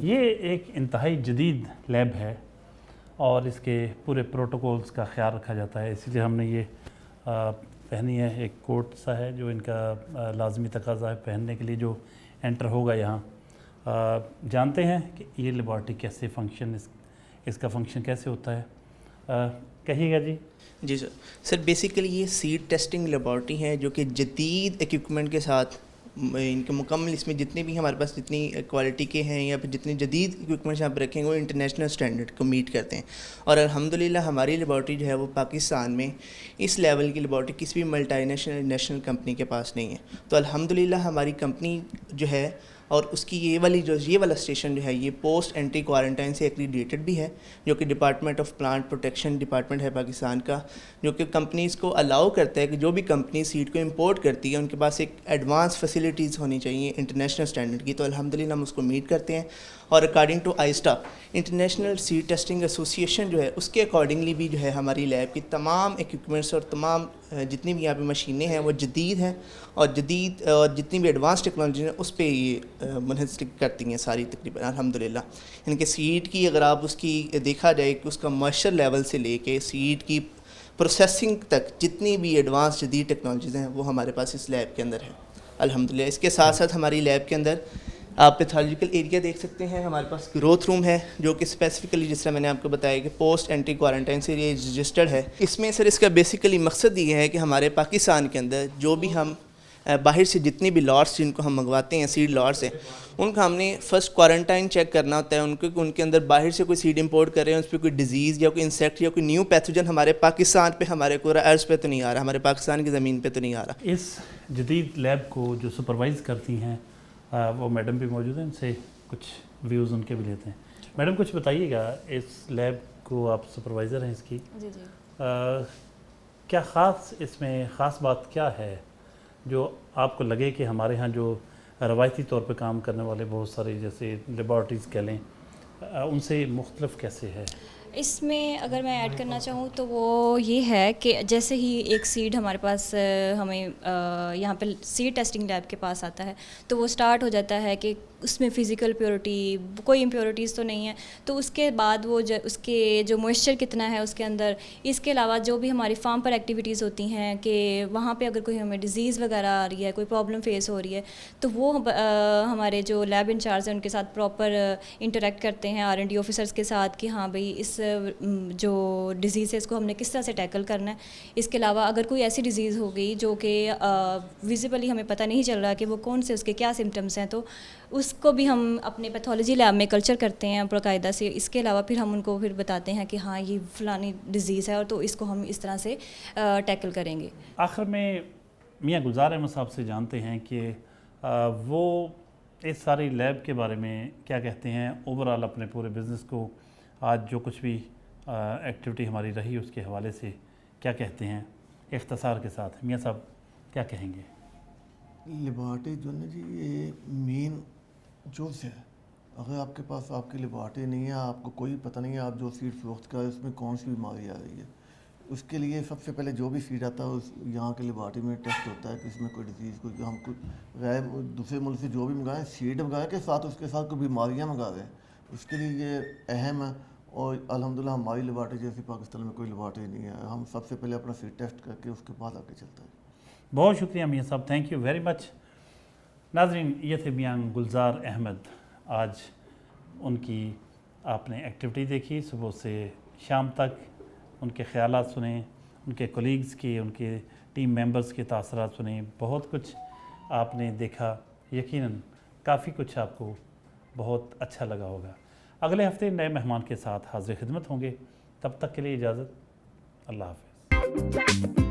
یہ ایک انتہائی جدید لیب ہے اور اس کے پورے پروٹوکولز کا خیال رکھا جاتا ہے. اسی لیے ہم نے یہ پہنی ہے. ایک کوٹ سا ہے جو ان کا لازمی تقاضا ہے پہننے کے لیے جو انٹر ہوگا یہاں. جانتے ہیں کہ یہ لیبارٹری کیسے فنکشن، اس کا فنکشن کیسے ہوتا ہے، کہیے گا جی. جی سر بیسیکلی یہ سیڈ ٹیسٹنگ لیبارٹری ہے جو کہ جدید ایکوپمنٹ کے ساتھ ان کے مکمل، اس میں جتنے بھی ہمارے پاس جتنی کوالٹی کے ہیں یا پھر جتنے جدید اکوپمنٹس یہاں پہ رکھیں گے وہ انٹرنیشنل اسٹینڈرڈ کو میٹ کرتے ہیں. اور الحمدللہ ہماری لیبارٹری جو ہے وہ پاکستان میں اس لیول کی لیبارٹری کسی بھی ملٹی نیشنل کمپنی کے پاس نہیں ہے. تو الحمدللہ ہماری کمپنی جو ہے اور اس کی یہ والا اسٹیشن جو ہے یہ پوسٹ انٹری کوارنٹائن سے ایکریڈیٹڈ بھی ہے، جو کہ department of plant protection department ہے پاکستان کا، جو کہ کمپنیز کو الاؤ کرتا ہے کہ جو بھی کمپنی سیڈ کو امپورٹ کرتی ہے ان کے پاس ایک ایڈوانس فیسلٹیز ہونی چاہیے انٹرنیشنل اسٹینڈرڈ کی. تو الحمدللہ ہم اس کو میٹ کرتے ہیں اور according to ISTA international seed testing association جو ہے اس کے اکارڈنگلی بھی جو ہے ہماری لیب کی تمام ایکوپمنٹس اور تمام جتنی بھی یہاں پہ مشینیں ہیں وہ جدید ہیں اور جتنی بھی ایڈوانس ٹیکنالوجی ہیں اس پہ یہ منحصر کرتی ہیں ساری تقریباً الحمدللہ. یعنی کہ سیڈ کی اگر آپ اس کی دیکھا جائے کہ اس کا مائسچر لیول سے لے کے سیڈ کی پروسیسنگ تک جتنی بھی ایڈوانس جدید ٹیکنالوجیز ہیں وہ ہمارے پاس اس لیب کے اندر ہیں الحمدللہ. اس کے ساتھ ساتھ ہماری لیب کے اندر آپ پیتھولوجیکل ایریا دیکھ سکتے ہیں. ہمارے پاس گروتھ روم ہے جو کہ اسپیسیفکلی جس طرح میں نے آپ کو بتایا کہ پوسٹ اینٹری کوارنٹائن سے یہ رجسٹرڈ ہے. اس میں سر اس کا بیسیکلی مقصد یہ ہے کہ ہمارے پاکستان کے اندر جو بھی ہم باہر سے جتنی بھی لاٹس جن کو ہم منگواتے ہیں سیڈ لاٹس ہیں ان کا ہم نے فرسٹ کوارنٹائن چیک کرنا ہوتا ہے ان کے اندر باہر سے کوئی سیڈ امپورٹ کر رہے ہیں اس پہ کوئی ڈیزیز یا کوئی انسیکٹ یا کوئی نیو پیتھوجن ہمارے پاکستان پہ ہمارے پورا ارض پہ تو نہیں آ رہا, ہمارے پاکستان کی زمین پہ تو نہیں آ رہا. اس جدید لیب کو جو سپروائز کرتی ہیں وہ میڈم بھی موجود ہیں, ان سے کچھ ویوز ان کے بھی لیتے ہیں. میڈم کچھ بتائیے گا, اس لیب کو آپ سپروائزر ہیں اس کی, جی جی کیا خاص اس میں خاص بات کیا ہے جو آپ کو لگے کہ ہمارے ہاں جو روایتی طور پہ کام کرنے والے بہت سارے جیسے لیبارٹریز کہہ لیں ان سے مختلف کیسے ہے؟ اس میں اگر میں ایڈ کرنا چاہوں تو وہ یہ ہے کہ جیسے ہی ایک سیڈ ہمارے پاس ہمیں یہاں پہ سیڈ ٹیسٹنگ لیب کے پاس آتا ہے تو وہ سٹارٹ ہو جاتا ہے کہ اس میں فزیکل پیورٹی کوئی امپیورٹیز تو نہیں ہے, تو اس کے بعد وہ اس کے جو موئسچر کتنا ہے اس کے اندر, اس کے علاوہ جو بھی ہماری فارم پر ایکٹیویٹیز ہوتی ہیں کہ وہاں پہ اگر کوئی ہمیں ڈیزیز وغیرہ آ رہی ہے, کوئی پرابلم فیس ہو رہی ہے تو وہ ہمارے جو لیب انچارج ہیں ان کے ساتھ پراپر انٹریکٹ کرتے ہیں R&D آفیسرس کے ساتھ کہ ہاں بھئی اس جو ڈیزیز ہے اس کو ہم نے کس طرح سے ٹیکل کرنا ہے. اس کے علاوہ اگر کوئی ایسی ڈیزیز ہو گئی جو کہ ویزیبلی ہمیں پتہ نہیں چل رہا کہ وہ کون سے اس کے کیا سمٹمس ہیں, تو اس کو بھی ہم اپنے پیتھولوجی لیب میں کلچر کرتے ہیں باقاعدہ سے. اس کے علاوہ پھر ہم ان کو پھر بتاتے ہیں کہ ہاں یہ فلانی ڈیزیز ہے اور تو اس کو ہم اس طرح سے ٹیکل کریں گے. آخر میں میاں گلزار احمد صاحب سے جانتے ہیں کہ وہ اس ساری لیب کے بارے میں کیا کہتے ہیں, اوورآل اپنے پورے بزنس کو آج جو کچھ بھی ایکٹیویٹی ہماری رہی اس کے حوالے سے کیا کہتے ہیں اختصار کے ساتھ. میاں صاحب کیا کہیں گے؟ لیبارٹری جو ہے جی یہ مین جز ہے. اگر آپ کے پاس آپ کی لیبارٹری نہیں ہے, آپ کو کوئی پتہ نہیں ہے آپ جو سیڈ فروخت کر رہے ہیں اس میں کون سی بیماری آ رہی ہے, اس کے لیے سب سے پہلے جو بھی سیڈ آتا ہے اس یہاں کے لیبارٹری میں ٹیسٹ ہوتا ہے کہ اس میں کوئی ڈیزیز کوئی ہم کوئی غیر دوسرے ملک سے جو بھی منگائیں سیڈ منگائیں کے ساتھ اس کے ساتھ کوئی بیماریاں منگا رہے ہیں, اس کے لیے یہ اہم ہے. اور الحمدللہ ہماری لیبارٹری جیسی پاکستان میں کوئی لیبارٹری نہیں ہے. ہم سب سے پہلے اپنا سیڈ ٹیسٹ کر کے اس کے بعد آگے چلتا ہے. بہت شکریہ میاں صاحب, تھینک یو ویری مچ. ناظرین یہ تھے میاں گلزار احمد. آج ان کی آپ نے ایکٹیویٹی دیکھی صبح سے شام تک, ان کے خیالات سنیں, ان کے کولیگز کی, ان کے ٹیم ممبرز کے تاثرات سنیں, بہت کچھ آپ نے دیکھا. یقیناً کافی کچھ آپ کو بہت اچھا لگا ہوگا. اگلے ہفتے نئے مہمان کے ساتھ حاضر خدمت ہوں گے. تب تک کے لیے اجازت, اللہ حافظ.